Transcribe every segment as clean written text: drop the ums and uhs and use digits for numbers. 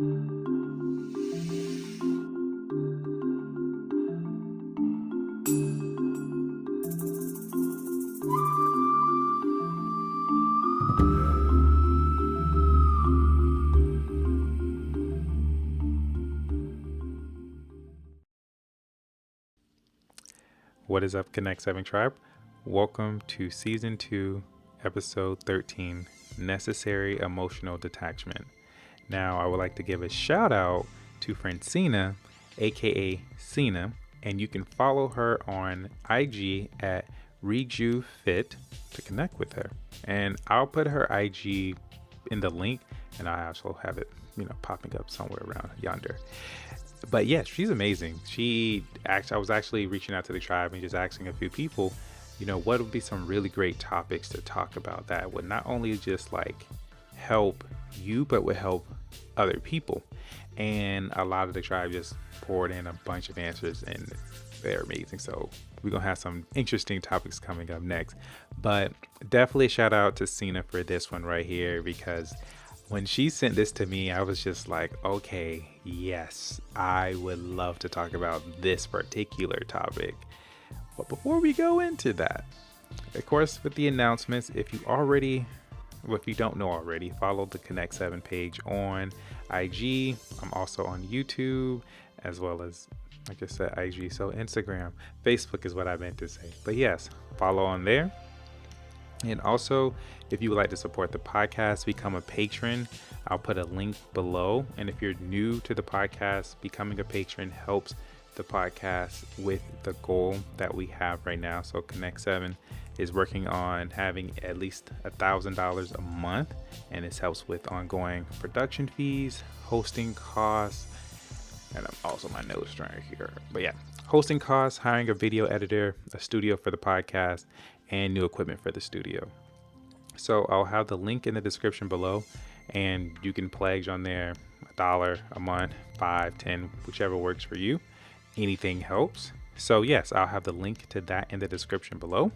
What is up, Connect 7 Tribe? Welcome to Season 2, Episode 13, Necessary Emotional Detachment. Now, I would like to give a shout out to Francina, aka Cena, and you can follow her on IG at RejuFit to connect with her. And I'll put her IG in the link, and I also have it, popping up somewhere around yonder. But yeah, she's amazing. I was actually reaching out to the tribe and just asking a few people, what would be some really great topics to talk about that would not only just like help you, but would help other people. And a lot of the tribe just poured in a bunch of answers, and they're amazing. So we're going to have some interesting topics coming up next. But definitely a shout out to Cena for this one right here, because when she sent this to me, I was just like, okay, yes, I would love to talk about this particular topic. But before we go into that, of course, with the announcements, if you don't know already, follow the Connect 7 page on IG. I'm also on YouTube, as well as, like I said, IG. So Instagram, Facebook is what I meant to say. But yes, follow on there. And also, if you would like to support the podcast, become a patron. I'll put a link below. And if you're new to the podcast, becoming a patron helps the podcast with the goal that we have right now. So Connect 7 is working on having at least $1,000 a month, and this helps with ongoing production fees, hosting costs, and I'm also my nose right here. But yeah, hosting costs, hiring a video editor, a studio for the podcast, and new equipment for the studio. So I'll have the link in the description below, and you can pledge on there $1 a month, 5, 10, whichever works for you. Anything helps. So yes, I'll have the link to that in the description below.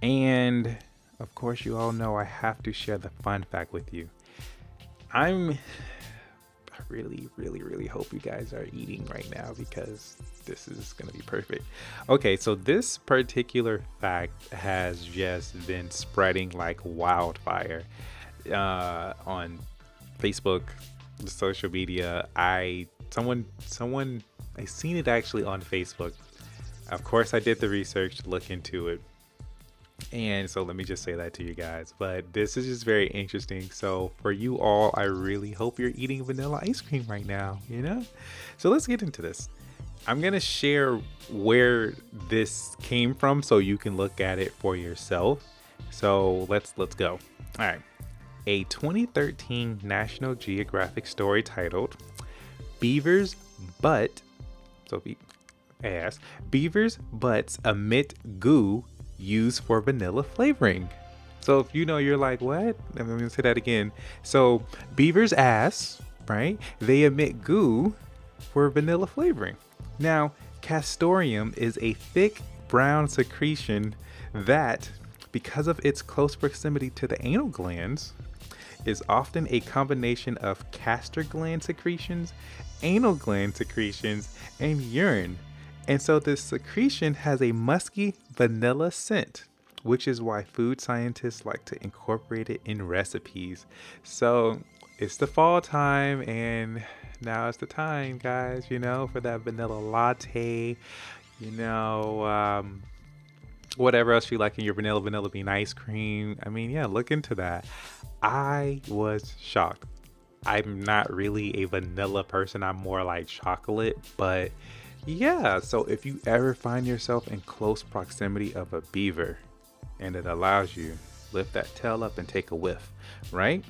And of course, you all know I have to share the fun fact with you. I really hope you guys are eating right now, because this is going to be perfect. Okay, so this particular fact has just been spreading like wildfire on Facebook, social media. I seen it actually on Facebook. Of course, I did the research to look into it. And so let me just say that to you guys. But this is just very interesting. So for you all, I really hope you're eating vanilla ice cream right now, So let's get into this. I'm going to share where this came from so you can look at it for yourself. So let's go. All right. A 2013 National Geographic story titled Beavers' Butts emit goo used for vanilla flavoring. So if you're like, what? I'm going to say that again. So beaver's ass, right? They emit goo for vanilla flavoring. Now, castoreum is a thick brown secretion that, because of its close proximity to the anal glands, is often a combination of castor gland secretions, anal gland secretions, and urine. And so this secretion has a musky vanilla scent, which is why food scientists like to incorporate it in recipes. So it's the fall time, and now is the time, guys, for that vanilla latte, whatever else you like in your vanilla bean ice cream. I mean, yeah, look into that. I was shocked. I'm not really a vanilla person. I'm more like chocolate, but yeah, so if you ever find yourself in close proximity of a beaver and it allows you, lift that tail up and take a whiff, right?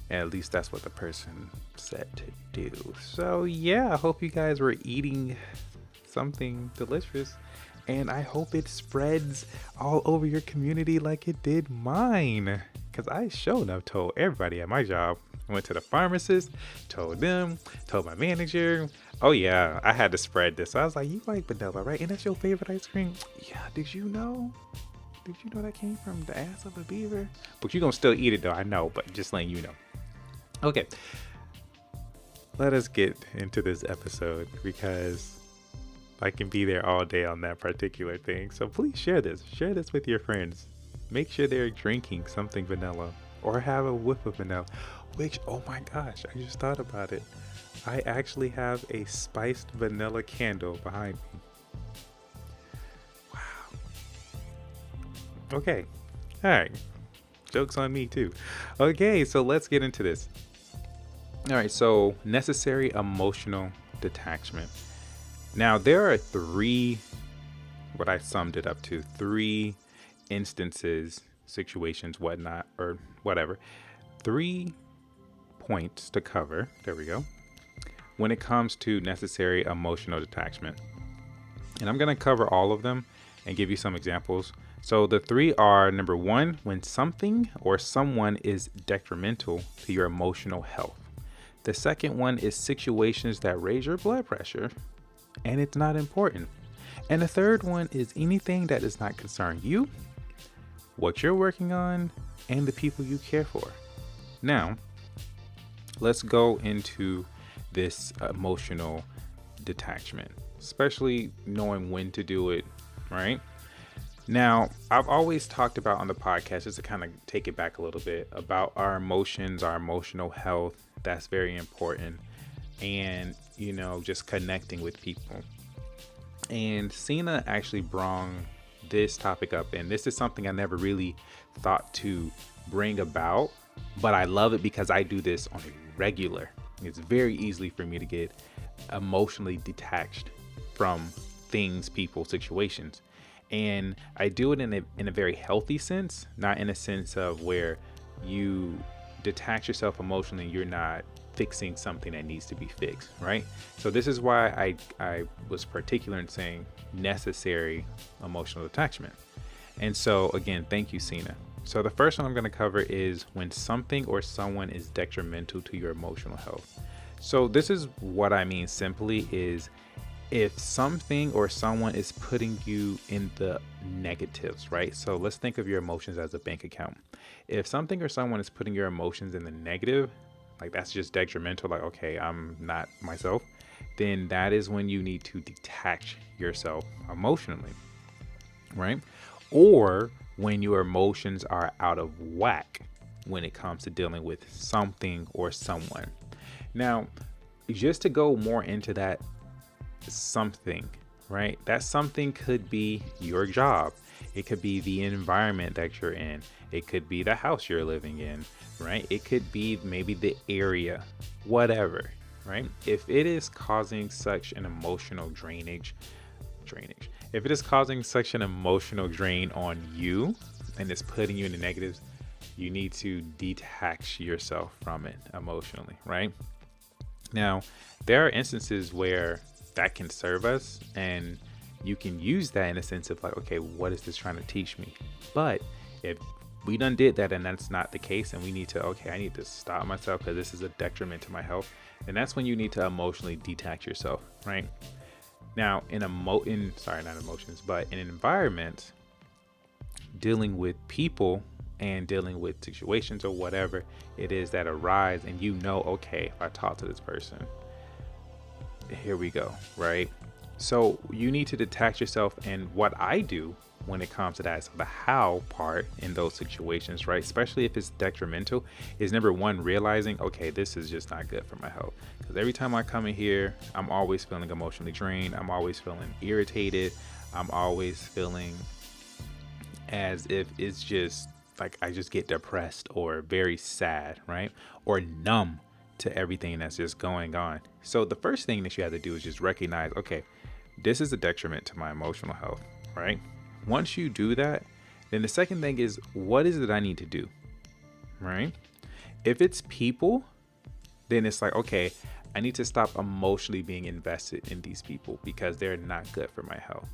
And at least that's what the person said to do. So yeah, I hope you guys were eating something delicious, and I hope it spreads all over your community like it did mine, because I sure enough told everybody at my job. I went to the pharmacist, told my manager. Oh yeah, I had to spread this. So I was like, you like vanilla, right? And that's your favorite ice cream? Yeah, did you know that came from the ass of a beaver? But you're gonna still eat it though, I know, but just letting you know. Okay. let us get into this episode because I can be there all day on that particular thing. So please share this. Share this with your friends. Make sure they're drinking something vanilla or have a whiff of vanilla, which, oh my gosh, I just thought about it. I actually have a spiced vanilla candle behind me. Wow. Okay. All right. Joke's on me too. Okay, so let's get into this. All right, so necessary emotional detachment. Now, there are what I summed it up to, 3 instances, situations, whatnot, or whatever. 3 points to cover. There we go. When it comes to necessary emotional detachment. And I'm going to cover all of them and give you some examples. So the 3 are: number 1, when something or someone is detrimental to your emotional health. The second one is situations that raise your blood pressure and it's not important. And the third one is anything that does not concern you, what you're working on, and the people you care for. Now, let's go into this emotional detachment, especially knowing when to do it, right? Now, I've always talked about on the podcast, just to kind of take it back a little bit, about our emotions, our emotional health. That's very important. And, just connecting with people. And Cena actually brought this topic up, and this is something I never really thought to bring about, but I love it because I do this on a regular. It's very easy for me to get emotionally detached from things, people, situations. And I do it in a very healthy sense, not in a sense of where you detach yourself emotionally, you're not fixing something that needs to be fixed, right? So this is why I was particular in saying necessary emotional detachment. And so again, thank you, Cena. So the first one I'm going to cover is when something or someone is detrimental to your emotional health. So this is what I mean simply is if something or someone is putting you in the negatives, right? So let's think of your emotions as a bank account. If something or someone is putting your emotions in the negative, like that's just detrimental, like, okay, I'm not myself, then that is when you need to detach yourself emotionally, right? Or when your emotions are out of whack when it comes to dealing with something or someone. Now, just to go more into that something, right? That something could be your job. It could be the environment that you're in. It could be the house you're living in, right? It could be maybe the area, whatever, right? If it is causing such an emotional drainage, if it is causing such an emotional drain on you and it's putting you in the negatives, you need to detach yourself from it emotionally, right? Now, there are instances where that can serve us and you can use that in a sense of like, okay, what is this trying to teach me? But if we done did that and that's not the case and we need to, okay, I need to stop myself because this is a detriment to my health, then that's when you need to emotionally detach yourself, right? Now, in an environment, dealing with people and dealing with situations or whatever it is that arise and okay, if I talk to this person, here we go, right? So you need to detach yourself. And what I do when it comes to that, so the how part in those situations, right, especially if it's detrimental, is number 1, realizing, okay, this is just not good for my health. Because every time I come in here, I'm always feeling emotionally drained. I'm always feeling irritated. I'm always feeling as if it's just like I just get depressed or very sad, right? Or numb to everything that's just going on. So the first thing that you have to do is just recognize, okay, this is a detriment to my emotional health, right? Once you do that, then the second thing is, what is it I need to do, right? If it's people, then it's like, okay, I need to stop emotionally being invested in these people because they're not good for my health.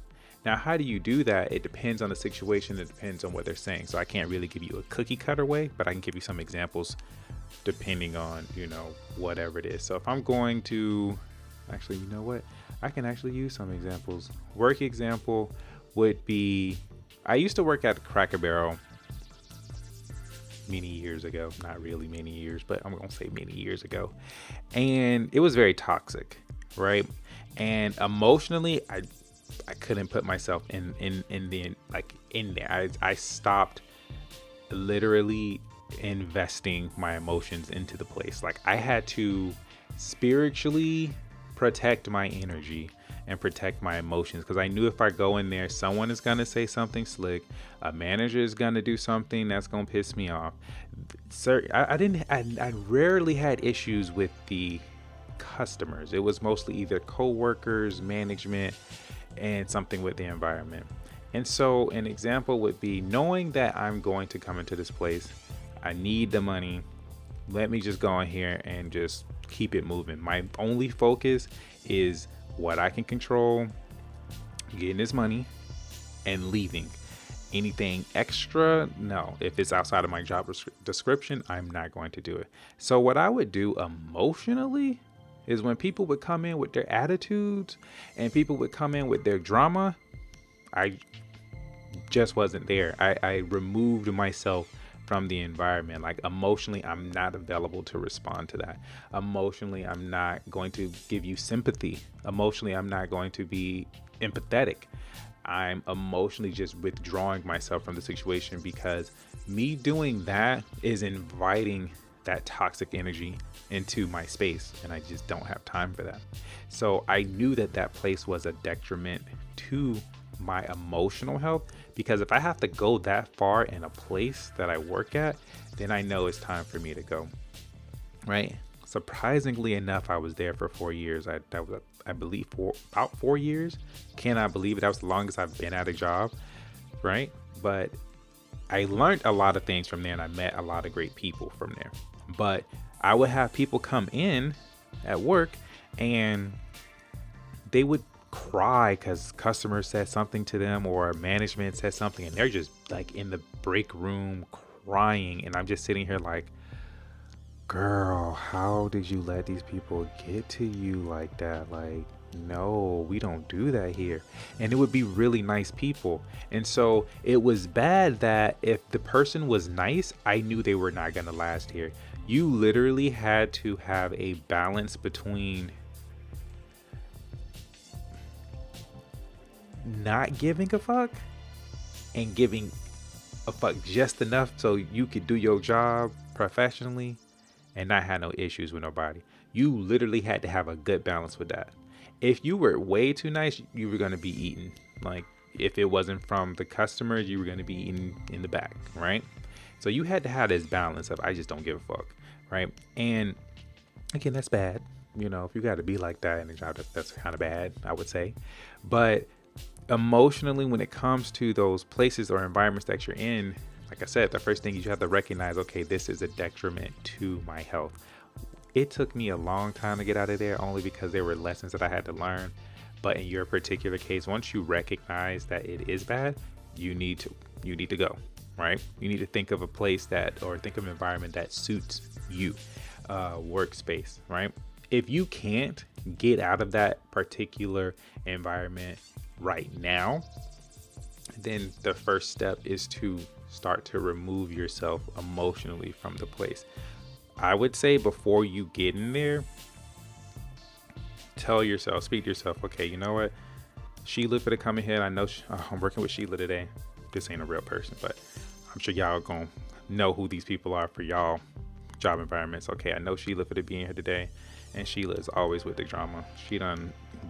Now, how do you do that? It depends on the situation. It depends on what they're saying. So I can't really give you a cookie cutter way, but I can give you some examples depending on, whatever it is. So if I'm going to, actually, you know what? I can actually use some examples. Work example would be, I used to work at Cracker Barrel many years ago. Not really many years, but I'm gonna say many years ago. And it was very toxic, right? And emotionally, I couldn't put myself in the like in there. I stopped literally investing my emotions into the place. Like I had to spiritually protect my energy and protect my emotions, because I knew if I go in there, someone is gonna say something slick, a manager is gonna do something that's gonna piss me off. Sir, I rarely had issues with the customers. It was mostly either co-workers, management, and something with the environment. And so an example would be knowing that I'm going to come into this place, I need the money. Let me just go in here and just keep it moving. My only focus is what I can control, getting this money and leaving. Anything extra, no. If it's outside of my job description, I'm not going to do it. So what I would do emotionally is when people would come in with their attitudes and people would come in with their drama, I just wasn't there. I removed myself from the environment. Like emotionally, I'm not available to respond to that. Emotionally, I'm not going to give you sympathy. Emotionally, I'm not going to be empathetic. I'm emotionally just withdrawing myself from the situation, because me doing that is inviting that toxic energy into my space, and I just don't have time for that. So I knew that that place was a detriment to my emotional health, because if I have to go that far in a place that I work at, then I know it's time for me to go, right? Surprisingly enough, I was there for 4 years. I believe about 4 years. Cannot believe it. That was the longest I've been at a job, right? But I learned a lot of things from there, and I met a lot of great people from there. But I would have people come in at work and they would cry because customers said something to them or management said something, and they're just like in the break room crying, and I'm just sitting here like, girl, how did you let these people get to you like that? Like, no, we don't do that here. And it would be really nice people. And so it was bad that if the person was nice, I knew they were not going to last here. You literally had to have a balance between not giving a fuck and giving a fuck just enough so you could do your job professionally and not have no issues with nobody. You literally had to have a good balance with that. If you were way too nice, you were going to be eaten. Like if it wasn't from the customers, you were going to be eaten in the back, right? So you had to have this balance of I just don't give a fuck, right? And again, that's bad. You know, if you got to be like that in a job, that's kind of bad, I would say. But emotionally, when it comes to those places or environments that you're in, like I said, the first thing you have to recognize, okay, this is a detriment to my health. It took me a long time to get out of there, only because there were lessons that I had to learn. But in your particular case, once you recognize that it is bad, you need to go, right? You need to think of a place think of an environment that suits you, workspace, right? If you can't get out of that particular environment right now, then the first step is to start to remove yourself emotionally from the place. I would say before you get in there, speak to yourself, okay, you know what? Sheila for the coming here. I know I'm working with Sheila today. This ain't a real person, but I'm sure y'all gonna know who these people are for y'all job environments. Okay, I know Sheila for the being here today, and Sheila is always with the drama.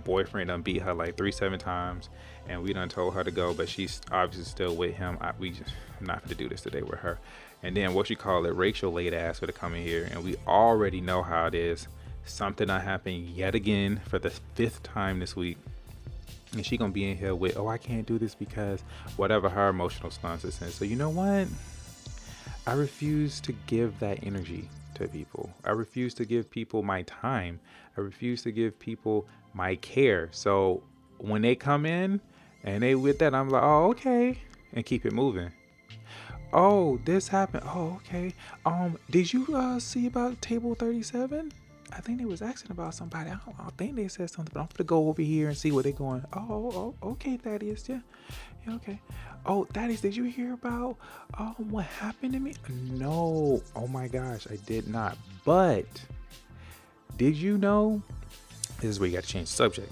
Boyfriend done beat her like 3-7 times, and we done told her to go, but she's obviously still with him. I'm not gonna do this today with her. And then Rachel late ass for to come in here, and we already know how it is. Something that happened yet again for the 5th time this week, and she gonna be in here with, oh, I can't do this because whatever her emotional stance is. So you know what? I refuse to give that energy to people. I refuse to give people my time. I refuse to give people my care. So when they come in and they with that, I'm like, oh, okay, and keep it moving. Oh, this happened. Oh, okay. Did you see about table 37? I think they was asking about somebody. I think they said something, but I'm gonna go over here and see what they're going. Okay, Thaddeus. Yeah, okay. Oh, Thaddeus, did you hear about what happened to me? No. Oh my gosh, I did not. But did you know? This is where you got to change the subject.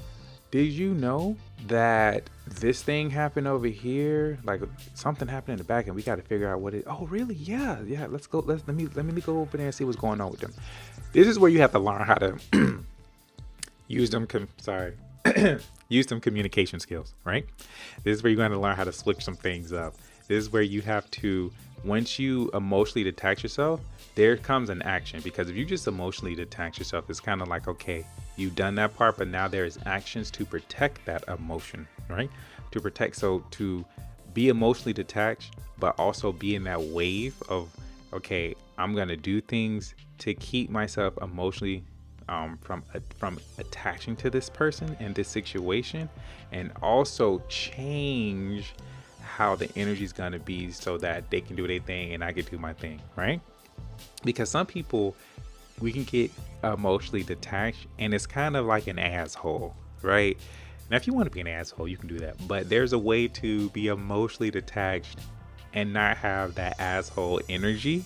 Did you know that this thing happened over here? Like something happened in the back, and we got to figure out what it. Oh, really? Yeah. Let's go. Let me go over there and see what's going on with them. This is where you have to learn how to use them. Use some communication skills, right? This is where you're going to learn how to switch some things up. This is where you have to, once you emotionally detach yourself, there comes an action. Because if you just emotionally detach yourself, it's kind of like, okay, you've done that part, but now there's actions to protect that emotion, right? To be emotionally detached, but also be in that wave of, okay, I'm going to do things to keep myself emotionally from attaching to this person and this situation, and also change how the energy is going to be so that they can do their thing and I can do my thing, right? Because some people, we can get emotionally detached and it's kind of like an asshole, right? Now, if you want to be an asshole, you can do that, but there's a way to be emotionally detached and not have that asshole energy.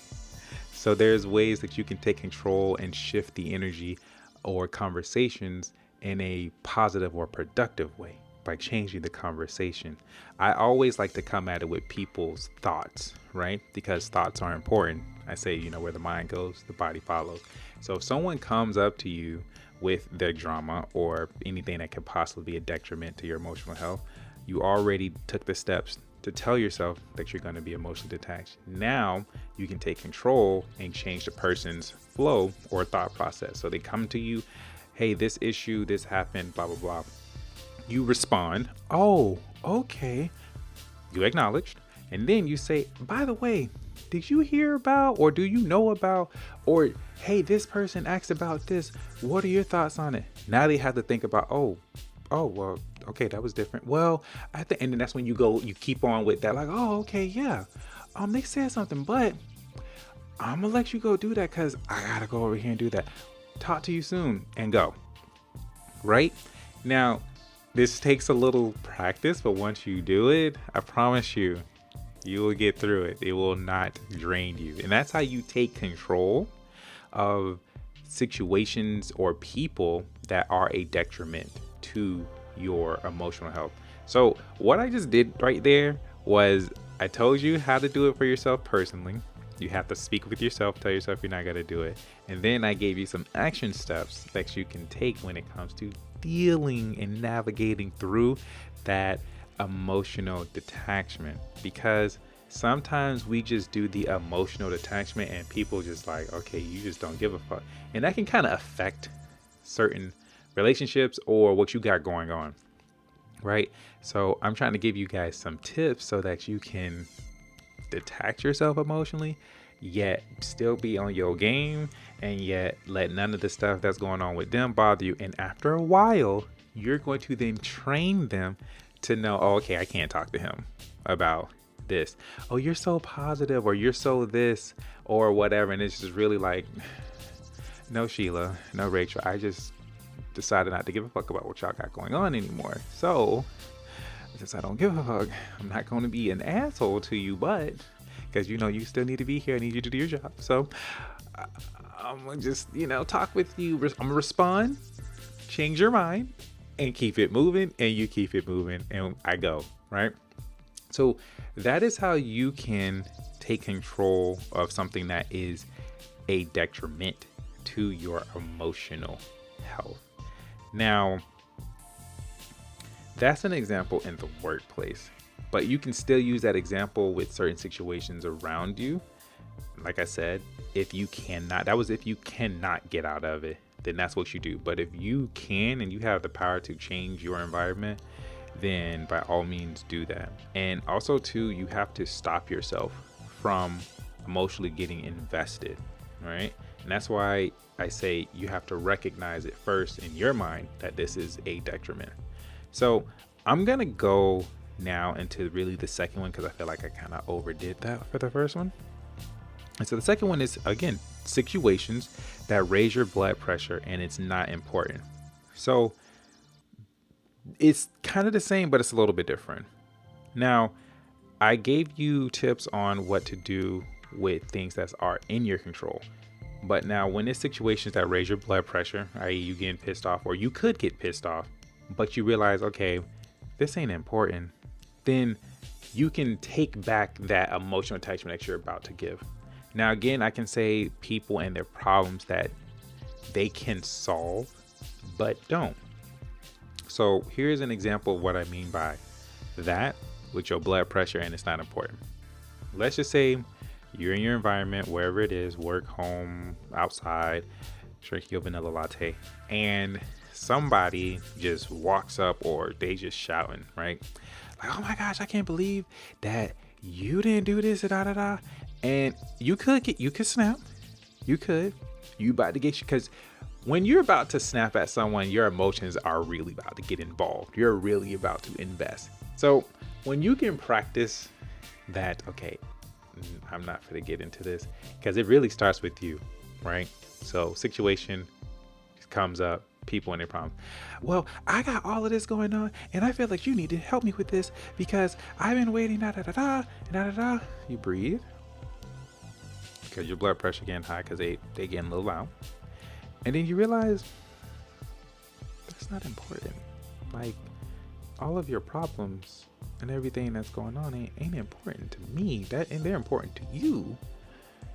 So there's ways that you can take control and shift the energy or conversations in a positive or productive way by changing the conversation. I always like to come at it with people's thoughts, right? Because thoughts are important. I say, where the mind goes, the body follows. So if someone comes up to you with their drama or anything that could possibly be a detriment to your emotional health, you already took the steps to tell yourself that you're going to be emotionally detached. Now you can take control and change the person's flow or thought process. So they come to you, hey, this issue, this happened, blah, blah, blah. You respond, oh, okay. You acknowledged. And then you say, by the way, did you hear about, or do you know about, or hey, this person asked about this. What are your thoughts on it? Now they have to think about, oh, well, okay, that was different. Well, and then that's when you keep on with that, like, oh, okay, yeah. They said something, but I'm gonna let you go do that because I gotta go over here and do that. Talk to you soon and go. Right? Now, this takes a little practice, but once you do it, I promise you, you will get through it. It will not drain you. And that's how you take control of situations or people that are a detriment to your emotional health. So what I just did right there was I told you how to do it for yourself personally. You have to speak with yourself, tell yourself you're not going to do it. And then I gave you some action steps that you can take when it comes to dealing and navigating through that emotional detachment. Because sometimes we just do the emotional detachment and people just like, okay, you just don't give a fuck. And that can kind of affect certain relationships or what you got going on, right? So I'm trying to give you guys some tips so that you can detach yourself emotionally, yet still be on your game, and yet let none of the stuff that's going on with them bother you. And after a while, you're going to then train them to know, oh, okay, I can't talk to him about this. Oh, you're so positive, or you're so this, or whatever. And it's just really like, no, Sheila, no, Rachel, I just decided not to give a fuck about what y'all got going on anymore. So since I don't give a fuck, I'm not going to be an asshole to you, but because you still need to be here, I need you to do your job. So I'm gonna just talk with you. I'm gonna respond, change your mind, and keep it moving, and you keep it moving, and I go, right? So that is how you can take control of something that is a detriment to your emotional health. Now, that's an example in the workplace, but you can still use that example with certain situations around you. Like I said, if you cannot get out of it, then that's what you do. But if you can and you have the power to change your environment, then by all means do that. And also too, you have to stop yourself from emotionally getting invested, right? And that's why I say you have to recognize it first in your mind that this is a detriment. So I'm going to go now into really the second one because I feel like I kind of overdid that for the first one. And so the second one is, again, situations that raise your blood pressure and it's not important. So it's kind of the same, but it's a little bit different. Now, I gave you tips on what to do with things that are in your control. But now when it's situations that raise your blood pressure, i.e. you getting pissed off, or you could get pissed off, but you realize, okay, this ain't important, then you can take back that emotional attachment that you're about to give. Now, again, I can say people and their problems that they can solve, but don't. So here's an example of what I mean by that with your blood pressure and it's not important. Let's just say you're in your environment, wherever it is, work, home, outside, drinking your vanilla latte, and somebody just walks up or they just shouting, right? Like, oh my gosh, I can't believe that you didn't do this, da da da. And you could snap. You about to get you, because when you're about to snap at someone, your emotions are really about to get involved. You're really about to invest. So when you can practice that, okay, I'm not going to get into this, because it really starts with you, right? So situation comes up, people and their problems. Well, I got all of this going on and I feel like you need to help me with this because I've been waiting, da da da da da da da. You breathe, because your blood pressure getting high because they getting a little loud. And then you realize that's not important. Like, all of your problems and everything that's going on ain't important to me. And they're important to you.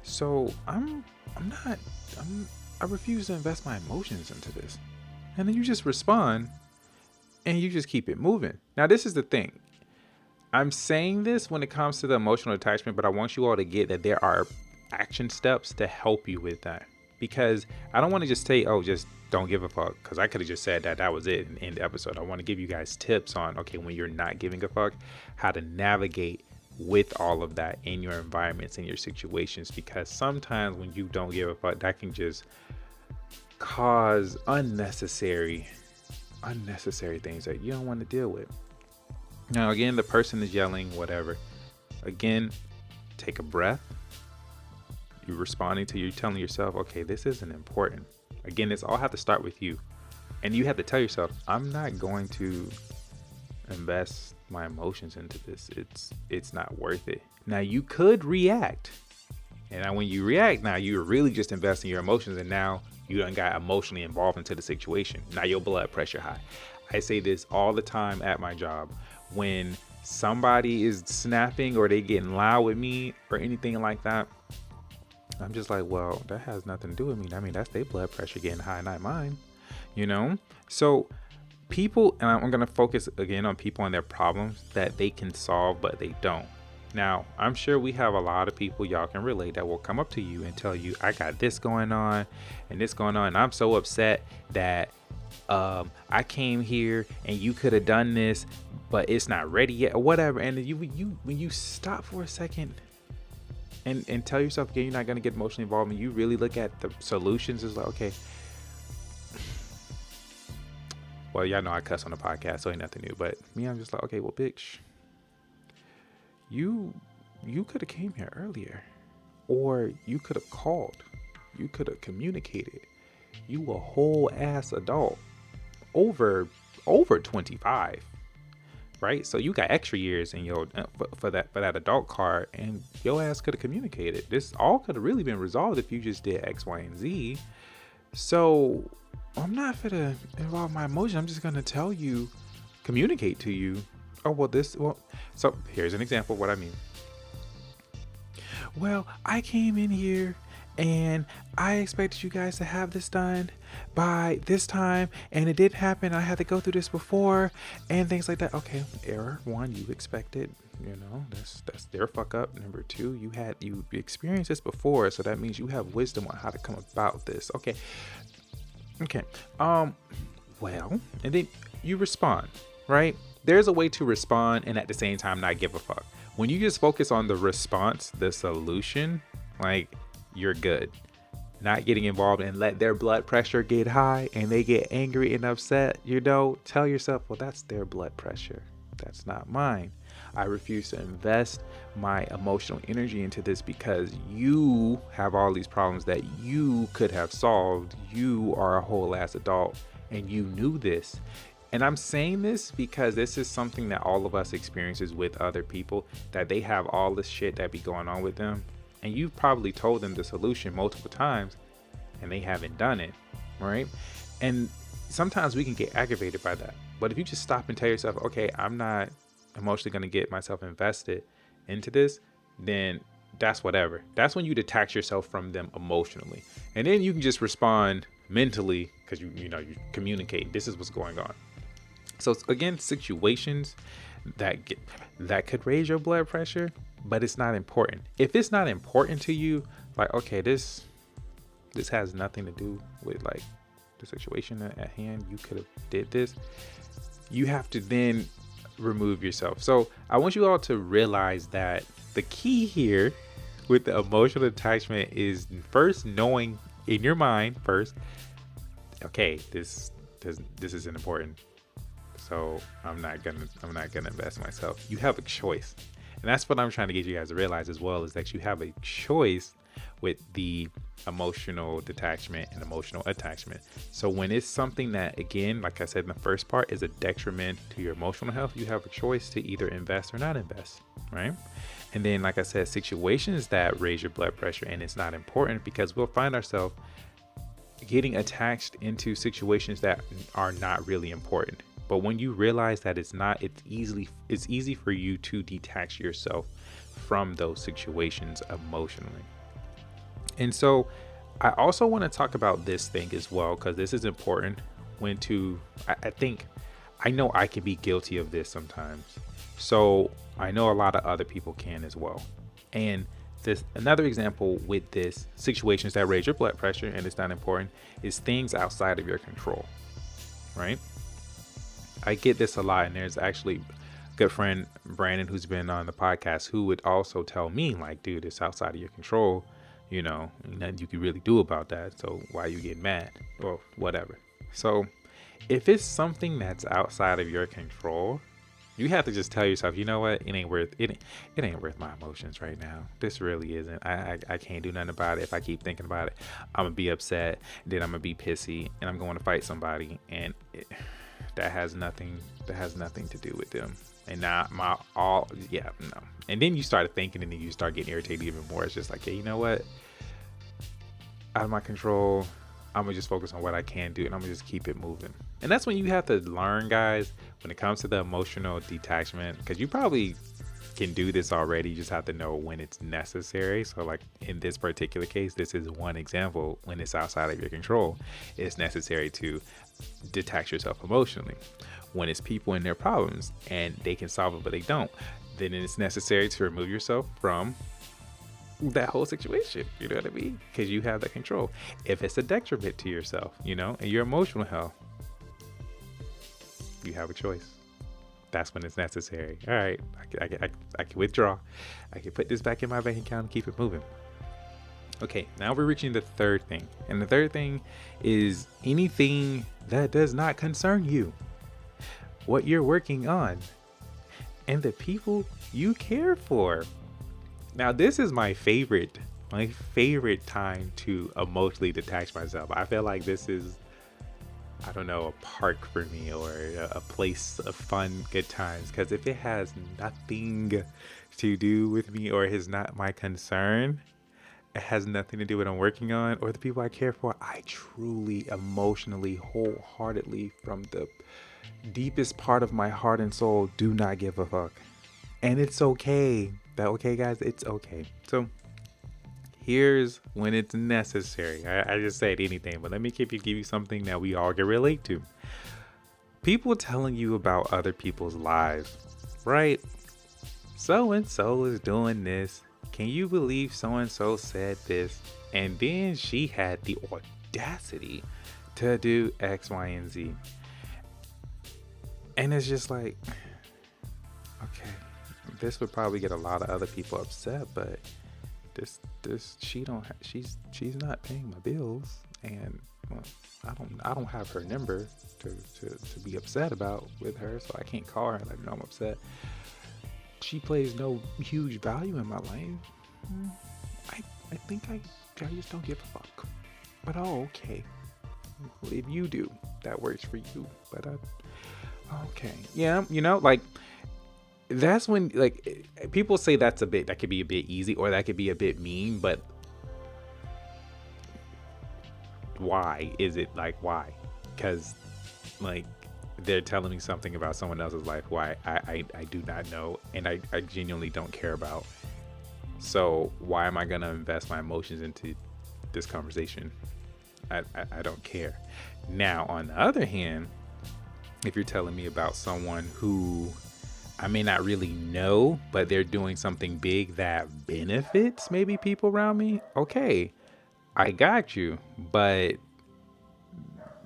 So I refuse to invest my emotions into this. And then you just respond and you just keep it moving. Now, this is the thing. I'm saying this when it comes to the emotional attachment, but I want you all to get that there are action steps to help you with that. Because I don't want to just say, oh, just don't give a fuck, because I could have just said that was it and end the episode. I want to give you guys tips on, okay, when you're not giving a fuck, how to navigate with all of that in your environments, in your situations, because sometimes when you don't give a fuck, that can just cause unnecessary things that you don't want to deal with. Now, again, the person is yelling, whatever. Again, take a breath. You're responding to, you're telling yourself, okay, this isn't important. Again, this all have to start with you. And you have to tell yourself, I'm not going to invest my emotions into this. It's not worth it. Now, you could react. And now when you react, now you're really just investing your emotions, and now you done got emotionally involved into the situation. Now your blood pressure high. I say this all the time at my job. When somebody is snapping or they getting loud with me or anything like that, I'm just like, well, that has nothing to do with me. I mean, that's their blood pressure getting high, not mine, you know? So people, and I'm going to focus again on people and their problems that they can solve, but they don't. Now, I'm sure we have a lot of people, y'all can relate, that will come up to you and tell you, I got this going on and this going on. And I'm so upset that I came here and you could have done this, but it's not ready yet or whatever. And when you stop for a second and tell yourself, again, you're not going to get emotionally involved, and you really look at the solutions, it's like, okay, well, y'all know I cuss on the podcast, so ain't nothing new. But me, I'm just like, okay, well, bitch, you could have came here earlier, or you could have called, you could have communicated. You a whole ass adult, over 25, right? So you got extra years in your for that adult card, and your ass could have communicated. This all could have really been resolved if you just did X, Y, and Z. So I'm not gonna involve my emotion. I'm just gonna tell you, communicate to you. Oh, well, so here's an example of what I mean. Well, I came in here and I expected you guys to have this done by this time, and it didn't happen. I had to go through this before and things like that. Okay, error one, you expected, that's their fuck up. Number two, you experienced this before, so that means you have wisdom on how to come about this. Okay. Well, and then you respond, right? There's a way to respond and at the same time not give a fuck. When you just focus on the response, the solution, like, you're good. Not getting involved and let their blood pressure get high and they get angry and upset, tell yourself, well, that's their blood pressure. That's not mine. I refuse to invest my emotional energy into this because you have all these problems that you could have solved. You are a whole ass adult and you knew this. And I'm saying this because this is something that all of us experiences with other people, that they have all this shit that be going on with them. And you've probably told them the solution multiple times and they haven't done it, right? And sometimes we can get aggravated by that. But if you just stop and tell yourself, okay, I'm not emotionally going to get myself invested into this, then that's whatever. That's when you detach yourself from them emotionally. And then you can just respond mentally because you communicate. This is what's going on. So again, situations that could raise your blood pressure, but it's not important. If it's not important to you, like, okay, this has nothing to do with like the situation at hand. You could have did this. You have to then remove yourself. So I want you all to realize that the key here with the emotional attachment is first knowing in your mind first, okay, this isn't important. So I'm not gonna invest myself. You have a choice. And that's what I'm trying to get you guys to realize as well, is that you have a choice with the emotional detachment and emotional attachment. So when it's something that, again, like I said in the first part, is a detriment to your emotional health, you have a choice to either invest or not invest, right? And then, like I said, situations that raise your blood pressure and it's not important, because we'll find ourselves getting attached into situations that are not really important. But when you realize that it's not, it's easy for you to detach yourself from those situations emotionally. And so I also want to talk about this thing as well, because this is important I know I can be guilty of this sometimes. So I know a lot of other people can as well. And this another example with this, situations that raise your blood pressure and it's not important, is things outside of your control, right? I get this a lot, and there's actually a good friend, Brandon, who's been on the podcast, who would also tell me, like, dude, it's outside of your control, nothing you can really do about that, so why you get mad or whatever. So if it's something that's outside of your control, you have to just tell yourself, you know what, it ain't worth my emotions right now. This really isn't. I can't do nothing about it. If I keep thinking about it, I'm gonna be upset, then I'm gonna be pissy, and I'm going to fight somebody, and that has nothing to do with them. And now no. And then you start thinking, and then you start getting irritated even more. It's just like, hey, you know what? Out of my control. I'm gonna just focus on what I can do, and I'm gonna just keep it moving. And that's when you have to learn, guys, when it comes to the emotional detachment, because you probably can do this already. You just have to know when it's necessary. So like in this particular case, this is one example. When it's outside of your control, it's necessary to detach yourself emotionally. When it's people and their problems and they can solve it but they don't, then it's necessary to remove yourself from that whole situation. You know what I mean? Because you have that control. If it's a detriment to yourself, and your emotional health, you have a choice. That's when it's necessary. All right, I can withdraw. I can put this back in my bank account and keep it moving. Okay, now we're reaching the third thing. And the third thing is anything that does not concern you, what you're working on, and the people you care for. Now, this is my favorite time to emotionally detach myself. I feel like this is, I don't know, a park for me, or a place of fun, good times. Because if it has nothing to do with me, or is not my concern, it has nothing to do with what I'm working on or the people I care for, I truly, emotionally, wholeheartedly, from the deepest part of my heart and soul, do not give a fuck. And it's okay. Okay, guys, it's okay. So here's when it's necessary. I just said anything, but let me give you something that we all can relate to. People telling you about other people's lives, right? So and so is doing this. Can you believe so and so said this? And then she had the audacity to do X, Y, and Z. And it's just like, okay, this would probably get a lot of other people upset, but she's not paying my bills, and well, I don't have her number to be upset about with her, so I can't call her and let her know I'm upset. she plays no huge value in my life. I think I just don't give a fuck. But okay. If you do, that works for you. But okay. Yeah, like that's when like people say that could be a bit easy or that could be a bit mean, but why is it like why? Because like they're telling me something about someone else's life who I do not know and I genuinely don't care about. So why am I gonna invest my emotions into this conversation? I don't care. Now, on the other hand, if you're telling me about someone who I may not really know, but they're doing something big that benefits maybe people around me, okay, I got you. But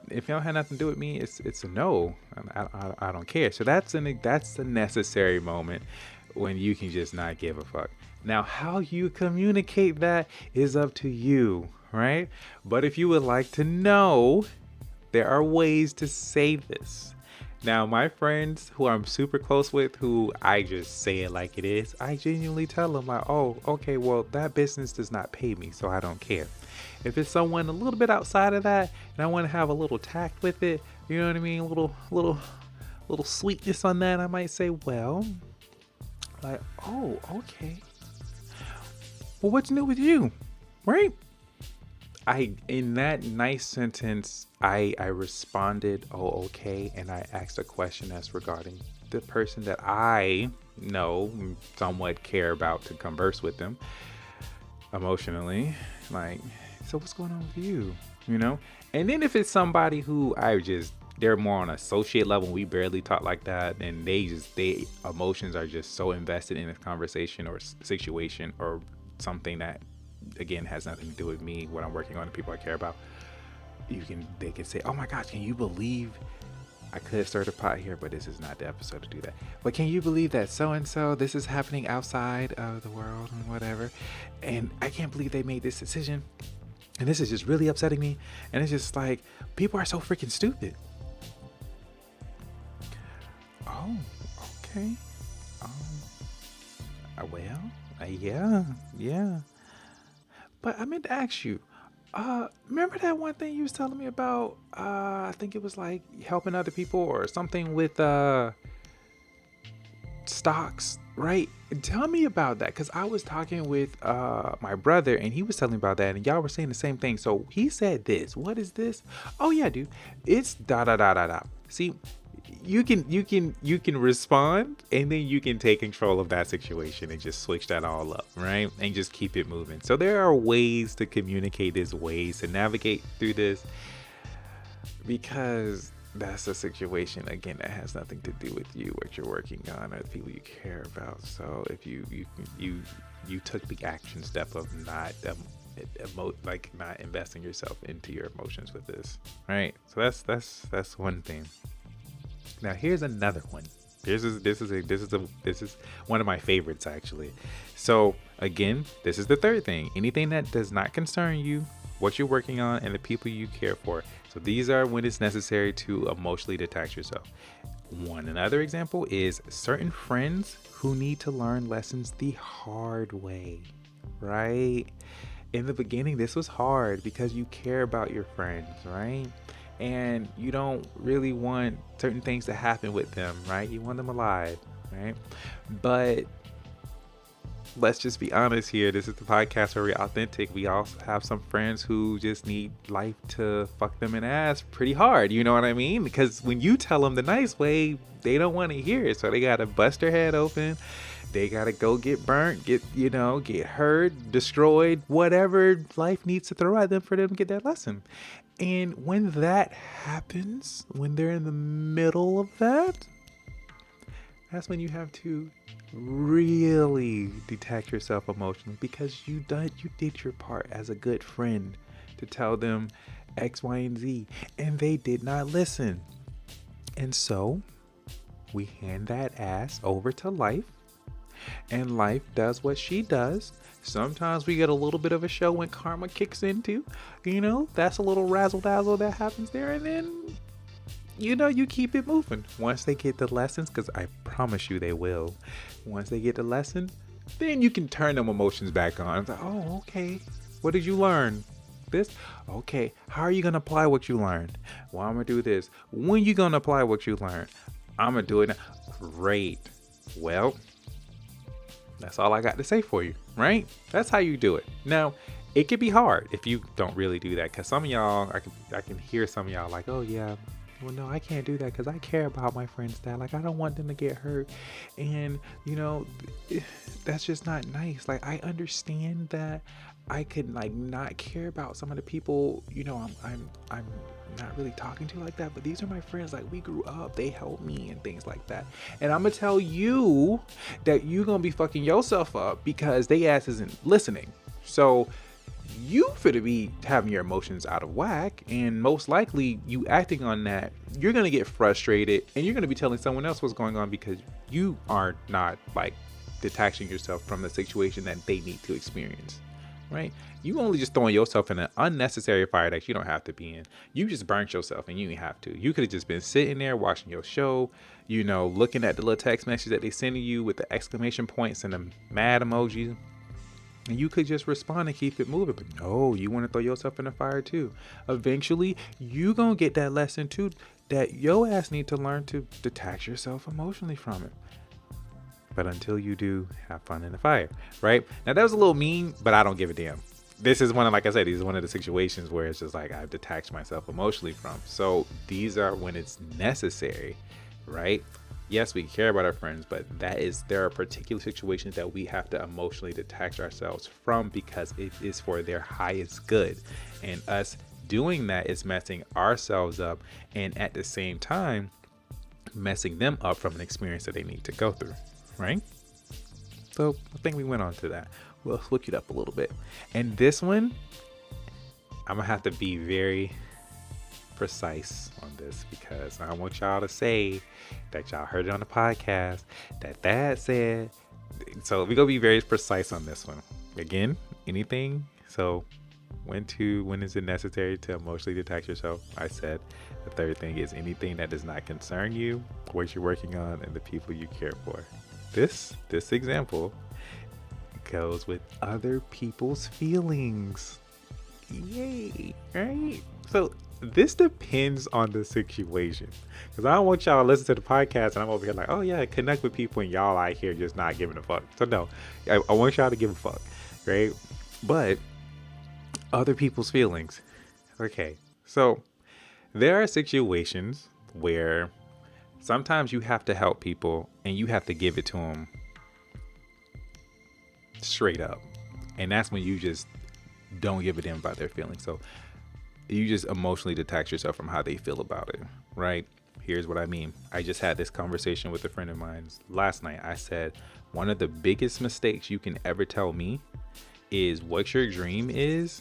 if you don't have nothing to do with me, it's a no. I don't care. So that's a necessary moment when you can just not give a fuck. Now, how you communicate that is up to you, right? But if you would like to know, there are ways to say this. Now, my friends who I'm super close with, who I just say it like it is, I genuinely tell them like, oh, okay, well, that business does not pay me, so I don't care. If it's someone a little bit outside of that, and I want to have a little tact with it, you know what I mean, a little sweetness on that, I might say, well, like, oh, okay. Well, what's new with you, right? In that nice sentence, I responded, oh, okay. And I asked a question that's regarding the person that I know, somewhat care about to converse with them emotionally. Like, so what's going on with you? And then if it's somebody who they're more on associate level, we barely talk like that. And they emotions are just so invested in a conversation or situation or something that, again, has nothing to do with me, what I'm working on, the people I care about. They can say, oh my gosh, can you believe I could have started a pot here, but this is not the episode to do that. But can you believe that so-and-so, this is happening outside of the world and whatever. And I can't believe they made this decision. And this is just really upsetting me. And it's just like, people are so freaking stupid. Oh, okay. Yeah. But I meant to ask you, remember that one thing you was telling me about? I think it was like helping other people or something with stocks, right? Tell me about that, because I was talking with my brother and he was telling me about that, and y'all were saying the same thing. So he said this. What is this? Oh yeah, dude. It's da da da da da. See, you can respond, and then you can take control of that situation and just switch that all up, right? And just keep it moving. So there are ways to communicate this, ways to navigate through this, because that's a situation, again, that has nothing to do with you, what you're working on, or the people you care about. So if you took the action step of not not investing yourself into your emotions with this, right? So that's one thing. Now here's another one. This is one of my favorites, actually. So again, this is the third thing. Anything that does not concern you, what you're working on, and the people you care for. So these are when it's necessary to emotionally detach yourself. Another example is certain friends who need to learn lessons the hard way, right? In the beginning, this was hard because you care about your friends, right? And you don't really want certain things to happen with them, right? You want them alive, right? But let's just be honest here. This is the podcast where we're authentic. We also have some friends who just need life to fuck them in the ass pretty hard. You know what I mean? Because when you tell them the nice way, they don't want to hear it. So they got to bust their head open. They got to go get burnt, get hurt, destroyed, whatever life needs to throw at them for them to get that lesson. And when that happens, when they're in the middle of that, that's when you have to really detach yourself emotionally, because you did your part as a good friend to tell them X, Y, and Z, and they did not listen. And so we hand that ass over to life, and life does what she does. Sometimes we get a little bit of a show when karma kicks in too. That's a little razzle dazzle that happens there, and then you keep it moving. Once they get the lessons, because I promise you they will. Once they get the lesson, then you can turn them emotions back on. It's like, oh, okay. What did you learn? This? Okay. How are you going to apply what you learned? Well, I'm going to do this. When you going to apply what you learned? I'm going to do it now. Great. Well, that's all I got to say for you, right? That's how you do it. Now, it could be hard if you don't really do that, because some of y'all, I can hear some of y'all like, oh yeah, well no, I can't do that because I care about my friends that, like, I don't want them to get hurt, and that's just not nice. Like, I understand that I could like not care about some of the people I'm not really talking to like that, but these are my friends. Like, we grew up, they helped me and things like that, and I'm gonna tell you that you gonna be fucking yourself up because they ass isn't listening. So you finna be having your emotions out of whack, and most likely you acting on that, you're gonna get frustrated and you're gonna be telling someone else what's going on because you are not like detaching yourself from the situation that they need to experience, right? You only just throwing yourself in an unnecessary fire that you don't have to be in. You just burnt yourself and you didn't have to. You could have just been sitting there watching your show, looking at the little text message that they sending you with the exclamation points and the mad emojis. And you could just respond and keep it moving. But no, you want to throw yourself in the fire too. Eventually, you going to get that lesson too, that your ass need to learn to detach yourself emotionally from it. But until you do, have fun in the fire, right? Now, that was a little mean, but I don't give a damn. This is like I said, this is one of the situations where it's just like I've detached myself emotionally from. So these are when it's necessary, right? Yes, we care about our friends, but there are particular situations that we have to emotionally detach ourselves from because it is for their highest good. And us doing that is messing ourselves up and at the same time messing them up from an experience that they need to go through, right? So I think we went on to that. We'll look it up a little bit. And this one, I'm going to have to be very precise on this because I want y'all to say that y'all heard it on the podcast that said. So we're gonna be very precise on this one. Again, anything. So when is it necessary to emotionally detach yourself? I said the third thing is anything that does not concern you, what you're working on, and the people you care for. This example goes with other people's feelings. Yay, right? So this depends on the situation, because I don't want y'all to listen to the podcast and I'm over here like, oh yeah, connect with people, and y'all out here just not giving a fuck. So no, I want y'all to give a fuck, right? But other people's feelings. Okay, so there are situations where sometimes you have to help people and you have to give it to them straight up, and that's when you just don't give a damn about their feelings. So you just emotionally detach yourself from how they feel about it, right? Here's what I mean. I just had this conversation with a friend of mine last night. I said, one of the biggest mistakes you can ever tell me is what your dream is,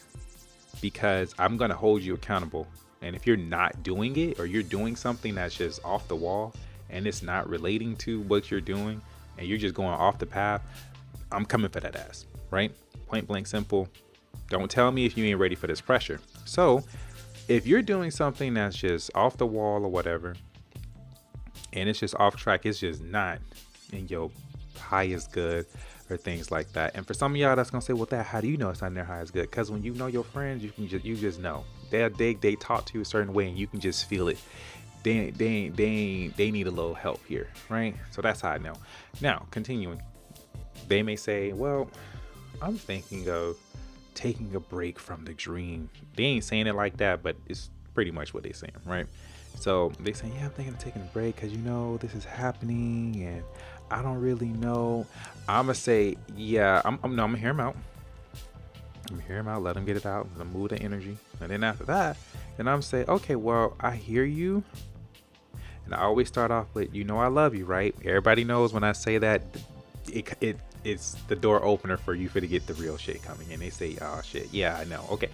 because I'm going to hold you accountable. And if you're not doing it, or you're doing something that's just off the wall and it's not relating to what you're doing and you're just going off the path, I'm coming for that ass, right? Point blank simple. Don't tell me if you ain't ready for this pressure. So if you're doing something that's just off the wall or whatever, and it's just off track, it's just not in your highest good or things like that. And for some of y'all that's gonna say, well, how do you know it's not in their highest good? Because when you know your friends, you just know. They talk to you a certain way and you can just feel it. They need a little help here, right? So that's how I know. Now, continuing. They may say, well, I'm thinking of taking a break from the dream. They ain't saying it like that, but it's pretty much what they're saying, right? So they say, yeah, I'm thinking of taking a break because this is happening and I don't really know. I'm gonna say, yeah, I'm gonna hear him out. I'm gonna hear him out, let him get it out, let him move the energy. And then after that, then I'm say, okay, well, I hear you. And I always start off with, I love you, right? Everybody knows when I say that, it's the door opener for you to get the real shit coming in. They say, oh shit, yeah, I know. Okay,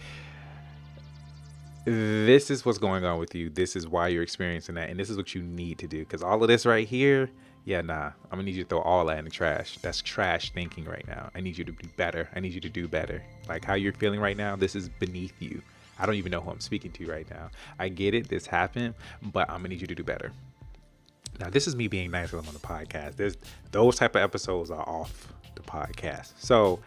this is what's going on with you. This is why you're experiencing that, and this is what you need to do. Because all of this right here, yeah, nah, I'm gonna need you to throw all that in the trash. That's trash thinking right now. I need you to be better. I need you to do better. Like how you're feeling right now, this is beneath you. I don't even know who I'm speaking to right now. I get it. This happened, but I'm gonna need you to do better. Now, this is me being nice when I'm on the podcast. Those type of episodes are off the podcast. So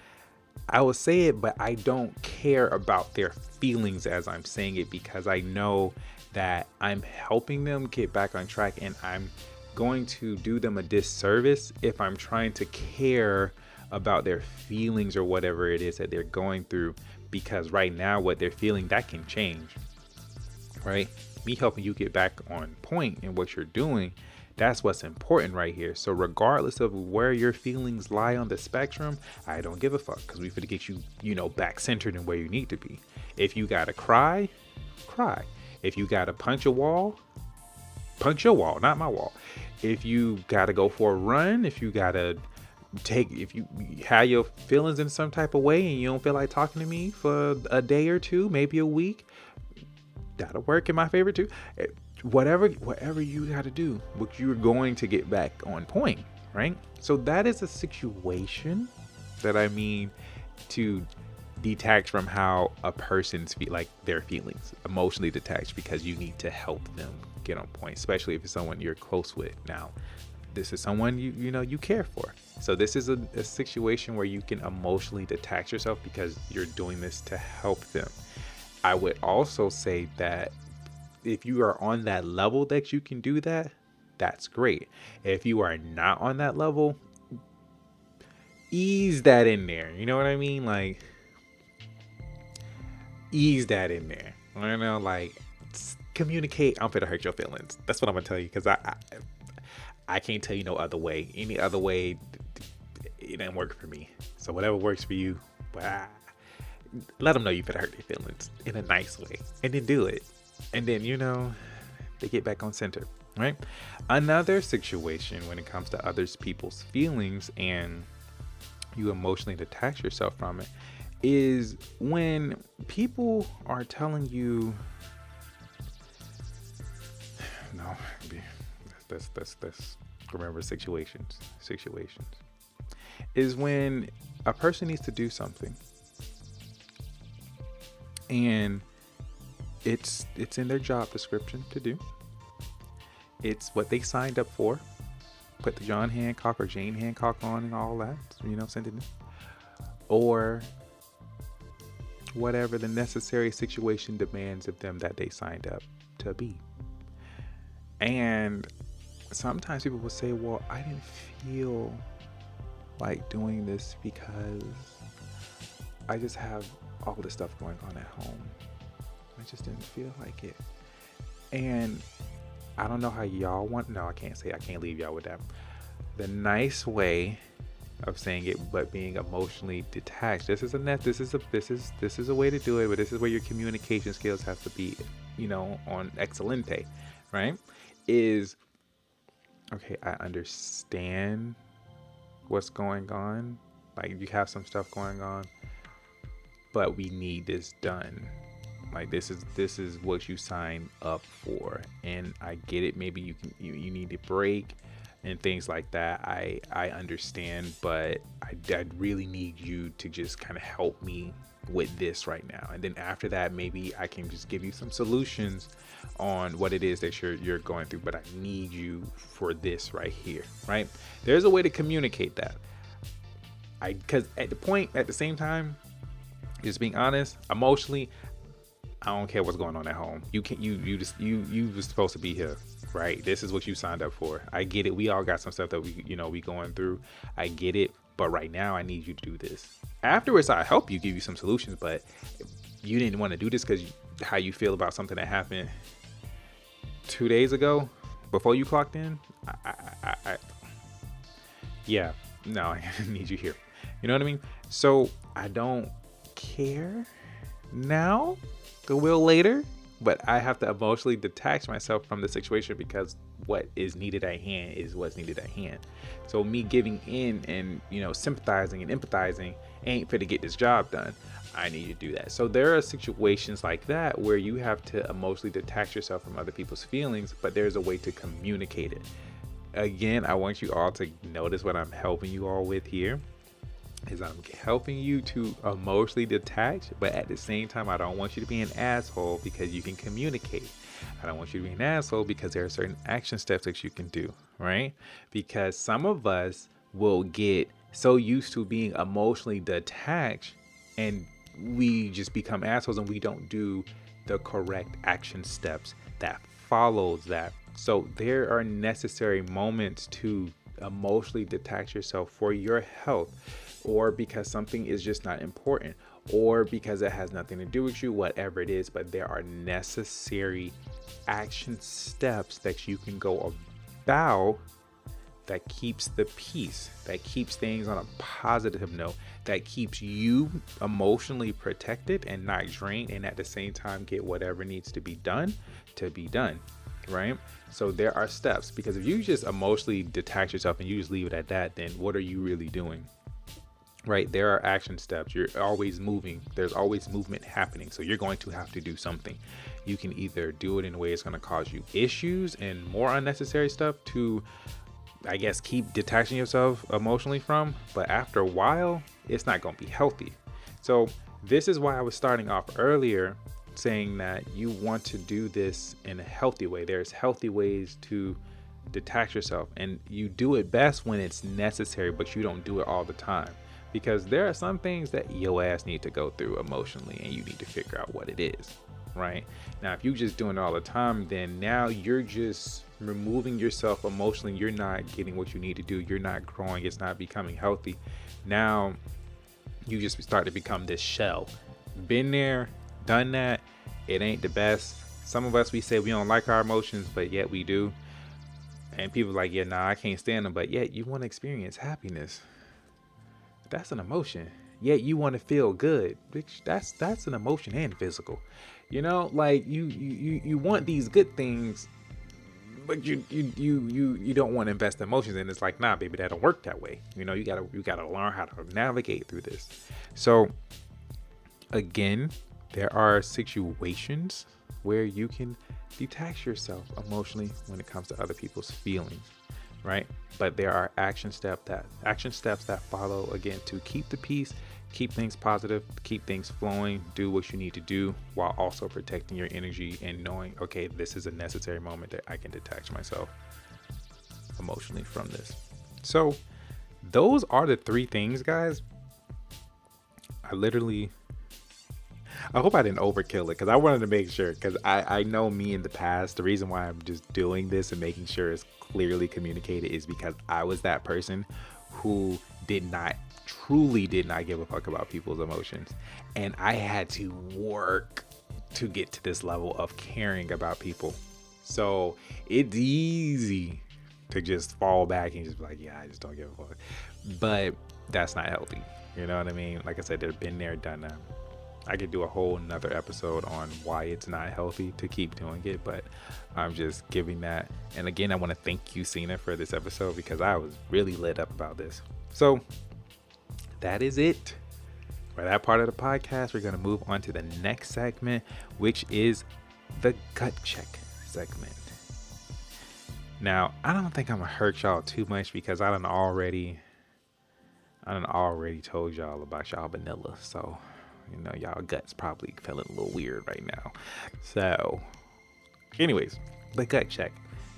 I will say it, but I don't care about their feelings as I'm saying it, because I know that I'm helping them get back on track, and I'm going to do them a disservice if I'm trying to care about their feelings or whatever it is that they're going through, because right now what they're feeling, that can change, right? Me helping you get back on point in what you're doing, that's what's important right here. So regardless of where your feelings lie on the spectrum, I don't give a fuck, because we finna get you, back centered in where you need to be. If you gotta cry, cry. If you gotta punch a wall, punch your wall, not my wall. If you gotta go for a run, if you have your feelings in some type of way and you don't feel like talking to me for a day or two, maybe a week, that'll work in my favor too. Whatever you got to do, but you're going to get back on point, right? So that is a situation that I mean to detach from how a person's their feelings, emotionally detached, because you need to help them get on point, especially if it's someone you're close with. Now, this is someone you care for. So this is a situation where you can emotionally detach yourself because you're doing this to help them. I would also say that if you are on that level that you can do that, that's great. If you are not on that level, ease that in there. You know what I mean? Like, ease that in there. I don't know, communicate. I'm finna hurt your feelings. That's what I'm gonna tell you, because I can't tell you no other way. Any other way, it ain't work for me. So whatever works for you, let them know you finna hurt their feelings in a nice way, and then do it. And then, they get back on center, right? Another situation when it comes to others people's feelings and you emotionally detach yourself from it is when people are telling you, let's remember situations, is when a person needs to do something and it's in their job description to do. It's what they signed up for. Put the John Hancock or Jane Hancock on and all that, send it in. Or whatever the necessary situation demands of them that they signed up to be. And sometimes people will say, well, I didn't feel like doing this because I just have all this stuff going on at home. I just didn't feel like it. And I don't know how y'all I can't leave y'all with that. The nice way of saying it, but being emotionally detached. This is a way to do it, but this is where your communication skills have to be, on excelente, right? Is okay, I understand what's going on. Like, you have some stuff going on, but we need this done. Like, this is what you signed up for, and I get it. Maybe you need a break and things like that. I understand, but I really need you to just kind of help me with this right now. And then after that, maybe I can just give you some solutions on what it is that you're going through, but I need you for this right here, right? There's a way to communicate that. Because at the same time, just being honest, emotionally, I don't care what's going on at home. You were supposed to be here, right? This is what you signed up for. I get it. We all got some stuff that we going through. I get it. But right now I need you to do this. Afterwards, I help you, give you some solutions, but you didn't want to do this because how you feel about something that happened 2 days ago before you clocked in. I need you here. You know what I mean? So I don't care now. I will later, but I have to emotionally detach myself from the situation because what is needed at hand is what's needed at hand. So me giving in and sympathizing and empathizing ain't fit to get this job done. I need you to do that. So there are situations like that where you have to emotionally detach yourself from other people's feelings, but there's a way to communicate it. Again, I want you all to notice what I'm helping you all with here. is I'm helping you to emotionally detach, but at the same time, I don't want you to be an asshole because you can communicate. I don't want you to be an asshole because there are certain action steps that you can do, right? Because some of us will get so used to being emotionally detached and we just become assholes and we don't do the correct action steps that follows that. So there are necessary moments to emotionally detach yourself for your health, or because something is just not important, or because it has nothing to do with you, whatever it is. But there are necessary action steps that you can go about that keeps the peace, that keeps things on a positive note, that keeps you emotionally protected and not drained, and at the same time get whatever needs to be done, right? So there are steps, because if you just emotionally detach yourself and you just leave it at that, then what are you really doing? Right? There are action steps. You're always moving. There's always movement happening. So you're going to have to do something. You can either do it in a way it's going to cause you issues and more unnecessary stuff to, I guess, keep detaching yourself emotionally from, but after a while, it's not going to be healthy. So this is why I was starting off earlier saying that you want to do this in a healthy way. There's healthy ways to detach yourself, and you do it best when it's necessary, but you don't do it all the time, because there are some things that your ass need to go through emotionally and you need to figure out what it is. Right now, if you just doing it all the time, then now you're just removing yourself emotionally. You're not getting what you need to do. You're not growing. It's not becoming healthy. Now you just start to become this shell. Been there, done that. It ain't the best. Some of us, we say we don't like our emotions, but yet we do. And people are like, yeah, nah, I can't stand them. But yet you want to experience happiness. That's an emotion. Yet you want to feel good, which that's an emotion and physical. You know, like you want these good things, but you don't want to invest emotions, and it's like, nah, baby, that don't work that way. You know, you gotta learn how to navigate through this. So again, there are situations where you can detach yourself emotionally when it comes to other people's feelings, right? But there are action steps that follow, again, to keep the peace, keep things positive, keep things flowing, do what you need to do while also protecting your energy and knowing, okay, this is a necessary moment that I can detach myself emotionally from this. So those are the three things, guys. I hope I didn't overkill it, because I wanted to make sure, because I know me in the past, the reason why I'm just doing this and making sure it's clearly communicated is because I was that person who truly did not give a fuck about people's emotions. And I had to work to get to this level of caring about people. So it's easy to just fall back and just be like, yeah, I just don't give a fuck. But that's not healthy. You know what I mean? Like I said, they've been there, done that. I could do a whole nother episode on why it's not healthy to keep doing it, but I'm just giving that. And again, I want to thank you, Cena, for this episode, because I was really lit up about this. So that is it for that part of the podcast. We're going to move on to the next segment, which is the gut check segment. Now, I don't think I'm going to hurt y'all too much, because I done already told y'all about y'all vanilla. So, you know, y'all guts probably feeling a little weird right now. So anyways, the gut check.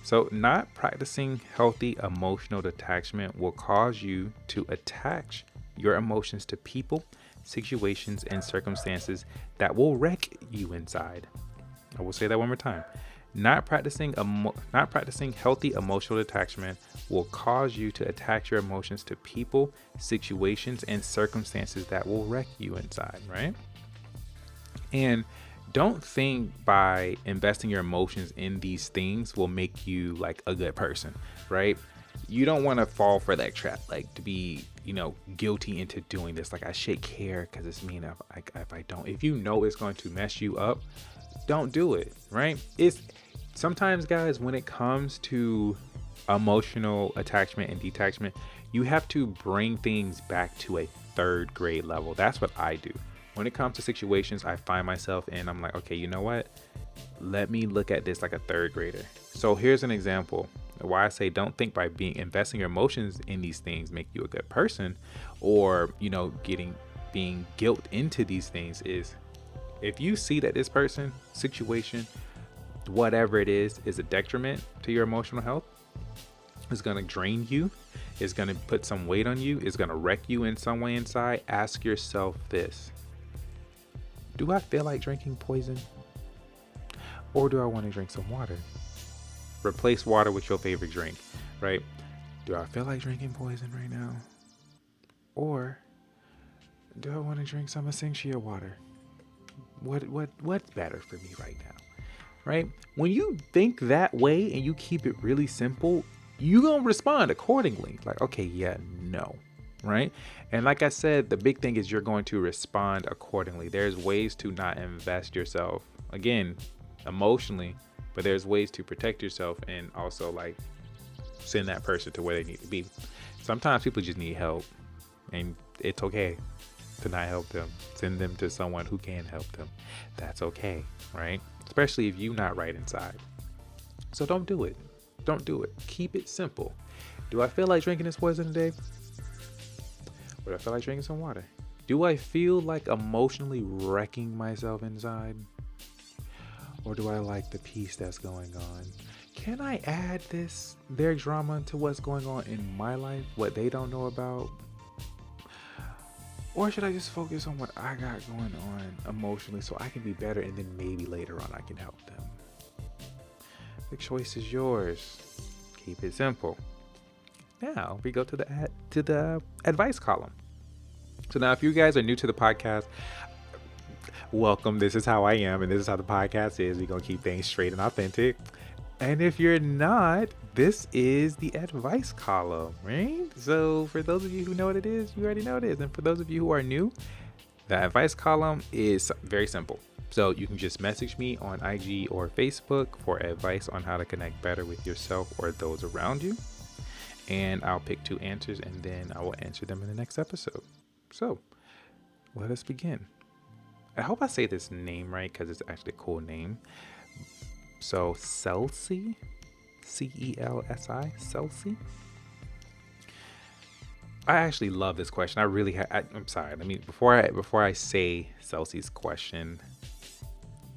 So not practicing healthy emotional detachment will cause you to attach your emotions to people, situations, and circumstances that will wreck you inside. I will say that one more time. Not practicing healthy emotional detachment will cause you to attach your emotions to people, situations, and circumstances that will wreck you inside, right? And don't think by investing your emotions in these things will make you like a good person, right? You don't want to fall for that trap, like to be, guilty into doing this. Like, I should care because it's mean if I don't. If you know it's going to mess you up, don't do it, right? It's sometimes, guys, when it comes to emotional attachment and detachment, you have to bring things back to a third grade level. That's what I do. When it comes to situations I find myself in, I'm like, okay, you know what? Let me look at this like a third grader. So here's an example. Why I say don't think by investing your emotions in these things make you a good person, or being guilt into these things, is if you see that this person, situation, whatever it is a detriment to your emotional health, is going to drain you, is going to put some weight on you, is going to wreck you in some way inside, ask yourself this: do I feel like drinking poison? Or do I want to drink some water? Replace water with your favorite drink, right? Do I feel like drinking poison right now? Or do I want to drink some essential water? What's better for me right now? Right? When you think that way and you keep it really simple, you're going to respond accordingly. Like, okay, yeah, no. Right? And like I said, the big thing is you're going to respond accordingly. There's ways to not invest yourself, again, emotionally, but there's ways to protect yourself and also like send that person to where they need to be. Sometimes people just need help, and it's okay to not help them. Send them to someone who can help them. That's okay, right? Especially if you're not right inside. So don't do it. Don't do it. Keep it simple. Do I feel like drinking this poison today? Or do I feel like drinking some water? Do I feel like emotionally wrecking myself inside? Or do I like the peace that's going on? Can I add their drama to what's going on in my life, what they don't know about? Or should I just focus on what I got going on emotionally so I can be better, and then maybe later on I can help them? The choice is yours. Keep it simple. Now we go to the advice column. So now if you guys are new to the podcast, welcome. This is how I am, and this is how the podcast is. We're going to keep things straight and authentic. And if you're not, this is the advice column, right? So for those of you who know what it is, you already know what it is. And for those of you who are new, the advice column is very simple. So you can just message me on IG or Facebook for advice on how to connect better with yourself or those around you. And I'll pick 2 answers, and then I will answer them in the next episode. So let us begin. I hope I say this name right, because it's actually a cool name. So Celsi, Celsi, Celsi. I actually love this question. I really I'm sorry. I mean, before I say Celsi's question,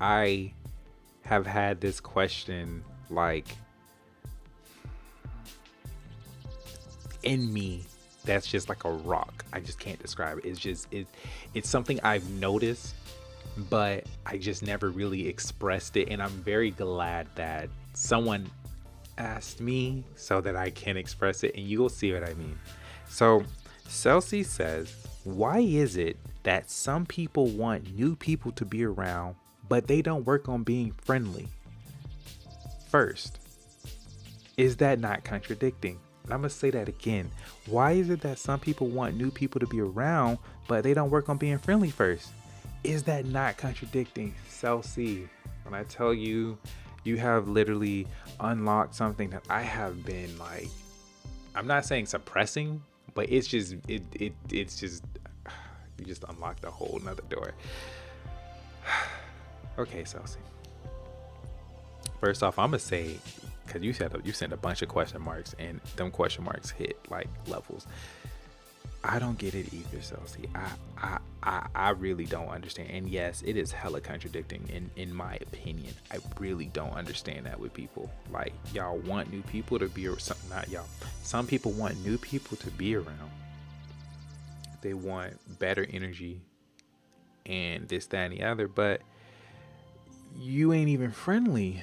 I have had this question like in me. That's just like a rock. I just can't describe it. It's something I've noticed, but I just never really expressed it. And I'm very glad that someone asked me so that I can express it, and you'll see what I mean. So Celsi says, why is it that some people want new people to be around, but they don't work on being friendly? First, is that not contradicting? And I'm going to say that again. Why is it that some people want new people to be around, but they don't work on being friendly first? Is that not contradicting? Celsi, when I tell you, you have literally unlocked something that I have been like, I'm not saying suppressing, but it's just, it's just, you just unlocked a whole nother door. Okay, Celsi. First off, I'm going to say, because you sent a bunch of question marks, and them question marks hit like levels. I don't get it either, Celsi. I really don't understand. And yes, it is hella contradicting in my opinion. I really don't understand that with people. Like, y'all want new people to be around. Not y'all. Some people want new people to be around. They want better energy and this, that, and the other, but you ain't even friendly.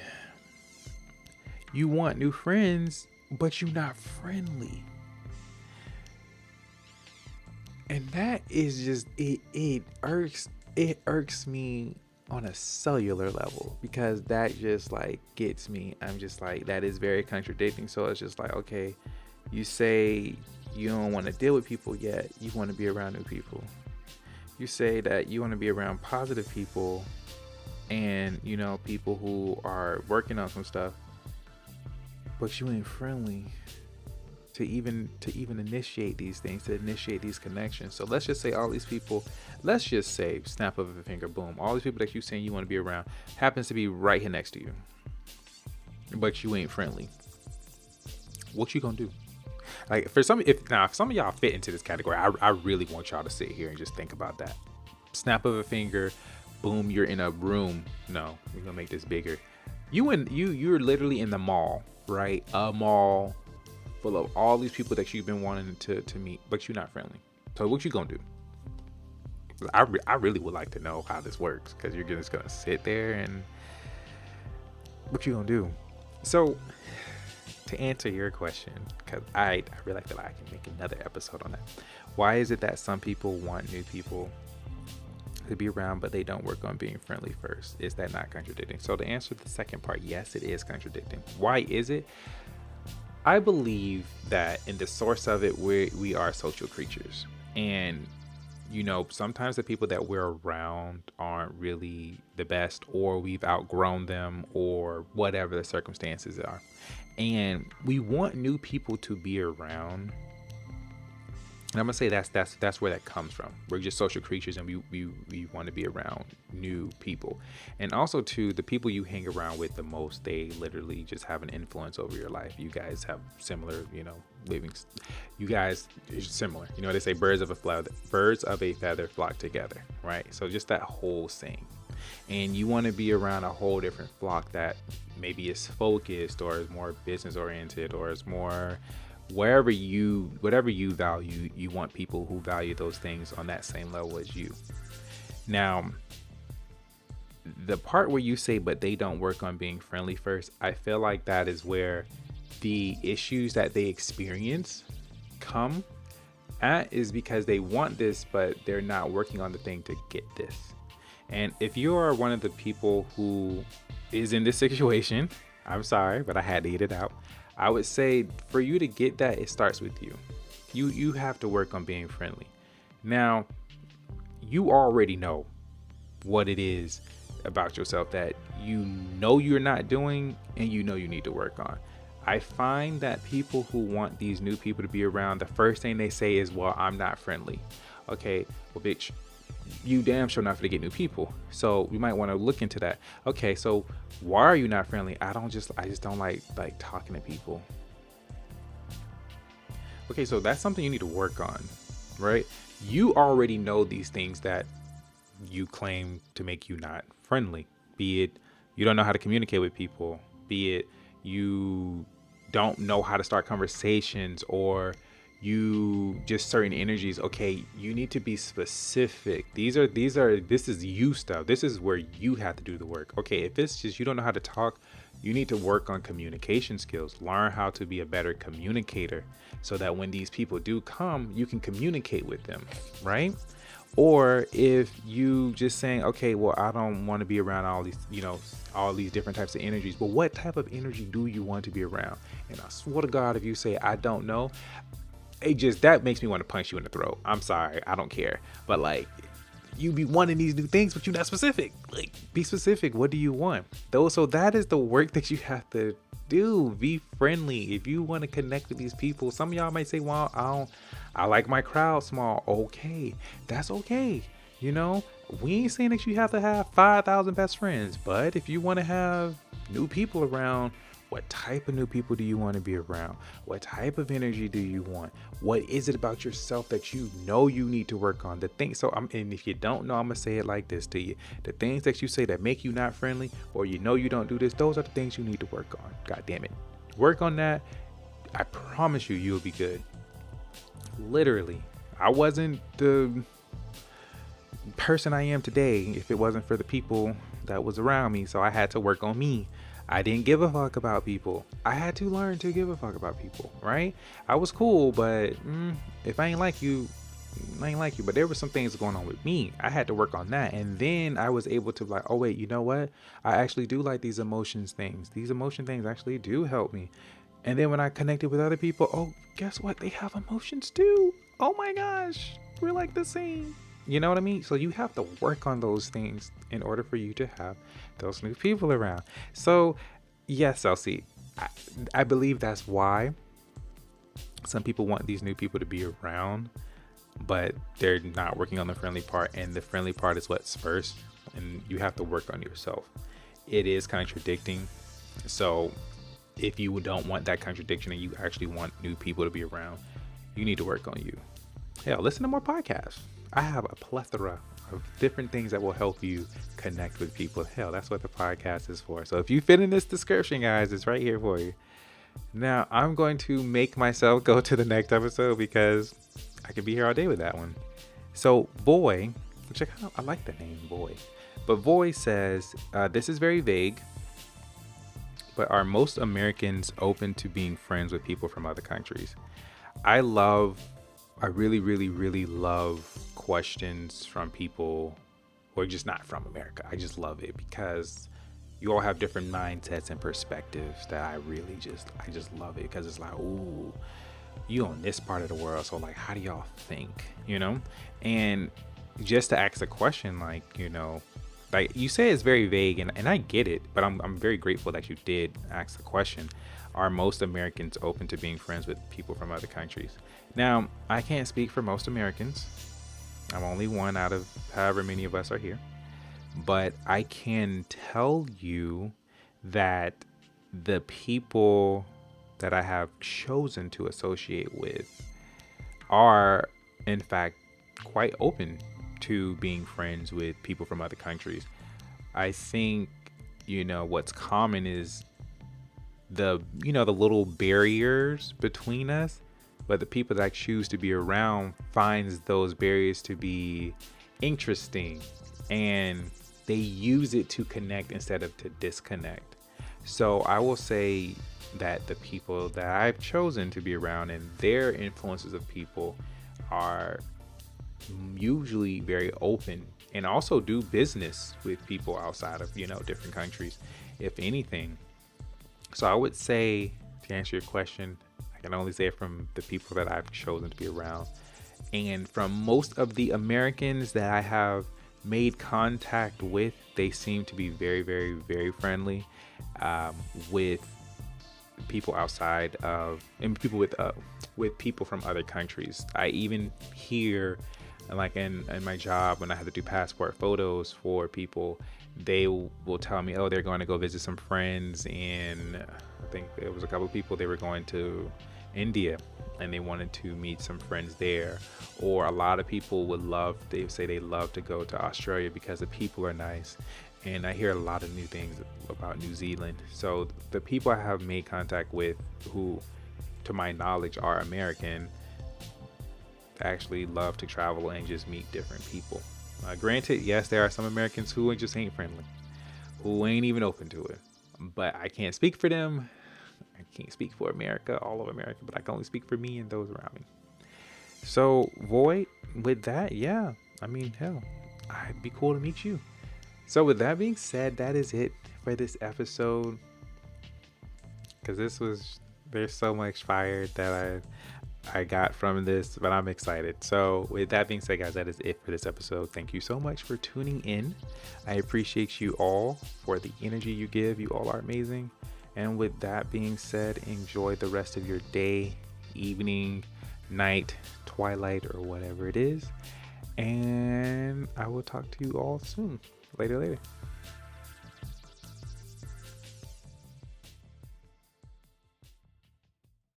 You want new friends, but you're not friendly. And that is just, it irks me on a cellular level, because that just like gets me. I'm just like, that is very contradicting. So it's just like, okay, you say you don't want to deal with people, yet you want to be around new people. You say that you want to be around positive people and, you know, people who are working on some stuff, but you ain't friendly to even initiate these things, to initiate these connections. So let's just say all these people, let's just say, snap of a finger, boom, all these people that you saying you want to be around happens to be right here next to you, but you ain't friendly. what you gonna do? Like if some of y'all fit into this category, I really want y'all to sit here and just think about that. Snap of a finger, boom, you're in a room. No, we're gonna make this bigger. You're literally in the mall, right? A mall full of all these people that you've been wanting to meet, but you're not friendly. So what you gonna do? I really would like to know how this works, because you're just gonna sit there and what you gonna do? So to answer your question, because I really feel like I can make another episode on that. Why is it that some people want new people to be around, but they don't work on being friendly first? Is that not contradicting? So to answer the second part, yes, it is contradicting. Why is it? I believe that in the source of it, we are social creatures, and sometimes the people that we're around aren't really the best, or we've outgrown them, or whatever the circumstances are, and we want new people to be around. And I'm gonna say that's where that comes from. We're just social creatures, and we want to be around new people. And also too, the people you hang around with the most, they literally just have an influence over your life. You guys have similar, livings. You guys are similar. They say birds of a feather flock together, right? So just that whole saying. And you want to be around a whole different flock that maybe is focused, or is more business oriented, or is more whatever you value. You want people who value those things on that same level as you. Now, the part where you say, but they don't work on being friendly first, I feel like that is where the issues that they experience come at, is because they want this, but they're not working on the thing to get this. And if you are one of the people who is in this situation, I'm sorry, but I had to get it out. I would say for you to get that, it starts with you. You have to work on being friendly. Now, you already know what it is about yourself that you're not doing, and you need to work on. I find that people who want these new people to be around, the first thing they say is, well, I'm not friendly. Okay, well, bitch, you damn sure not going to get new people. So you might want to look into that. Okay, so why are you not friendly? I just don't like talking to people. Okay, so that's something you need to work on, right? You already know these things that you claim to make you not friendly. Be it you don't know how to communicate with people, be it you don't know how to start conversations, or you just certain energies. Okay, you need to be specific. This is you stuff. This is where you have to do the work. Okay, if it's just you don't know how to talk, you need to work on communication skills. Learn how to be a better communicator, so that when these people do come, you can communicate with them, right? Or if you just saying, okay, well, I don't want to be around all these, all these different types of energies. But what type of energy do you want to be around? And I swear to God, if you say, I don't know, that makes me want to punch you in the throat. I'm sorry, I don't care. But you be wanting these new things, but you're not specific. Be specific. What do you want? So that is the work that you have to do. Be friendly. If you want to connect with these people, some of y'all might say, well, I like my crowd small. Okay, that's okay. We ain't saying that you have to have 5,000 best friends, but if you want to have new people around, what type of new people do you want to be around? What type of energy do you want? What is it about yourself that you need to work on? And if you don't know, I'm gonna say it like this to you: the things that you say that make you not friendly, or you don't do this, those are the things you need to work on. God damn it, work on that. I promise you'll be good. Literally, I wasn't the person I am today if it wasn't for the people that was around me. So I had to work on me. I didn't give a fuck about people. I had to learn to give a fuck about people, right? I was cool, but if I ain't like you, I ain't like you. But there were some things going on with me. I had to work on that. And then I was able to oh wait, you know what? I actually do like these emotions things. These emotion things actually do help me. And then when I connected with other people, oh, guess what? They have emotions too. Oh my gosh, we're like the same. You know what I mean? So you have to work on those things in order for you to have those new people around. So yes, Elsie, I believe that's why some people want these new people to be around, but they're not working on the friendly part. And the friendly part is what's first. And you have to work on yourself. It is contradicting. So if you don't want that contradiction and you actually want new people to be around, you need to work on you. Hell, listen to more podcasts. I have a plethora of different things that will help you connect with people. Hell, that's what the podcast is for. So if you fit in this description, guys, it's right here for you. Now, I'm going to make myself go to the next episode because I could be here all day with that one. So Boy, which I like the name Boy, but Boy says, this is very vague, but are most Americans open to being friends with people from other countries? I really, really, really love questions from people who are just not from America. I just love it because you all have different mindsets and perspectives that I just love it, because it's like, ooh, you on this part of the world, so like, how do y'all think, and just to ask a question, like, like you say it's very vague, and I get it, but I'm very grateful that you did ask the question. Are most Americans open to being friends with people from other countries? Now, I can't speak for most Americans. I'm only one out of however many of us are here. But I can tell you that the people that I have chosen to associate with are, in fact, quite open to being friends with people from other countries. I think, what's common is the little barriers between us, but the people that I choose to be around finds those barriers to be interesting, and they use it to connect instead of to disconnect. So I will say that the people that I've chosen to be around and their influences of people are usually very open, and also do business with people outside of, different countries, if anything. So I would say, to answer your question, I can only say it from the people that I've chosen to be around. And from most of the Americans that I have made contact with, they seem to be very, very, very friendly with people outside of, and people with people from other countries. I even hear, like in my job, when I have to do passport photos for people, they will tell me, oh, they're going to go visit some friends, and I think there was a couple of people, they were going to India and they wanted to meet some friends there. Or a lot of people they say they love to go to Australia because the people are nice. And I hear a lot of new things about New Zealand. So the people I have made contact with, who to my knowledge are American, actually love to travel and just meet different people. Granted, yes, there are some Americans who just ain't friendly, who ain't even open to it, but I can't speak for them. I can't speak for America, all of America, but I can only speak for me and those around me. So, Void, with that, yeah, I mean, hell, I'd be cool to meet you. So with that being said, that is it for this episode, because there's so much fire that I got from this, but I'm excited. So with that being said, guys, that is it for this episode. Thank you so much for tuning in. I appreciate you all for the energy you give. You all are amazing. And with that being said, enjoy the rest of your day, evening, night, twilight, or whatever it is. And I will talk to you all soon. Later.